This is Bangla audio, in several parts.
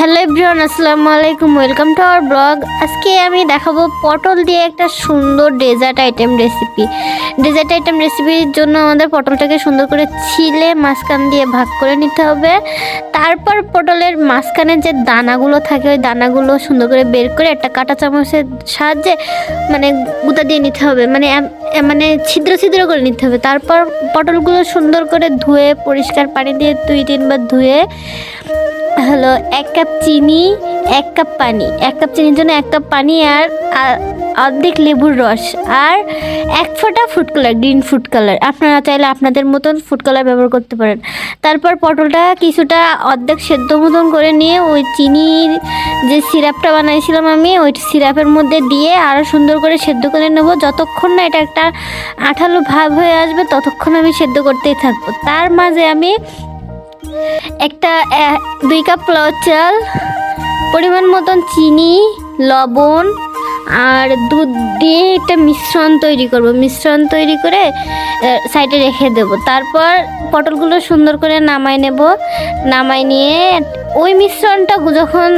হ্যালো এভরিওয়ান, আসসালামু আলাইকুম। Welcome to our blog. আজকে আমি দেখাবো পটল দিয়ে একটা সুন্দর dessert item recipe. Dessert item রেসিপির জন্য আমাদের পটলটাকে সুন্দর করে ছিলে মাঝখান দিয়ে ভাগ করে নিতে হবে। তারপর পটলের মাঝখানে যে দানাগুলো থাকে ওই দানাগুলো সুন্দর করে বের করে একটা কাঁটা চামচের সাহায্যে গুঁতা দিয়ে নিতে হবে, মানে ছিদ্র ছিদ্র করে নিতে হবে। তারপর পটলগুলো সুন্দর করে ধুয়ে পরিষ্কার পানি দিয়ে 2-3 বার ধুয়ে হলো 1 কাপ চিনি, 1 কাপ পানি, 1 কাপ চিনির জন্য 1 কাপ পানি আর অর্ধেক লেবুর রস আর 1 ফোঁটা food colour, green food colour. আপনারা চাইলে আপনাদের মতন ফুড কালার ব্যবহার করতে পারেন। তারপর পটলটা কিছুটা অর্ধেক সেদ্ধ মতন করে নিয়ে ওই চিনির যে সিরাপটা বানাইছিলাম আমি ওই সিরাপের মধ্যে দিয়ে আরও সুন্দর করে সেদ্ধ করে নেব। যতক্ষণ না এটা একটা আঠালো ভাব হয়ে আসবে ততক্ষণ আমি সেদ্ধ করতেই থাকবো। তার মাঝে আমি একটা 2 কাপ পোলাও চাল, পরিমাণ মতন চিনি, লবণ আর দুধ দিয়ে একটা মিশ্রণ তৈরি করব। মিশ্রণ তৈরি করে সাইডে রেখে দেব। তারপর পটলগুলো সুন্দর করে নামাই নেব। নামাই নিয়ে ওই মিশ্রণটা যখন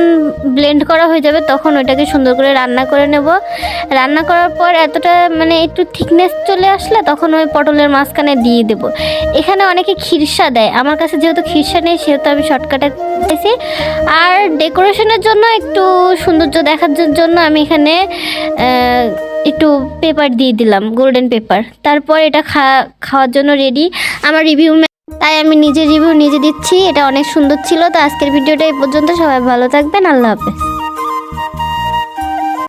ব্লেন্ড করা হয়ে যাবে তখন ওইটাকে সুন্দর করে রান্না করে নেব। রান্না করার পর এতটা একটু থিকনেস চলে আসলে তখন ওই পটলের মাঝখানে দিয়ে দেব। এখানে অনেকে খিরসা দেয়, আমার কাছে যেহেতু খিরসা নেই সেহেতু আমি শর্টকাটে দিয়েছি। আর ডেকোরেশনের জন্য একটু সৌন্দর্য দেখার জন্য আমি এখানে একটু পেপার দিয়ে দিলাম, গোল্ডেন পেপার। তারপর এটা খাওয়ার জন্য রেডি। আমার রিভিউ তাই আমি নিজের রিভিউ নিজে দিচ্ছি। এটা অনেক সুন্দর ছিল। তো আজকের ভিডিওটা এই পর্যন্ত। সবাই ভালো থাকবেন। আল্লাহ হাফেজ।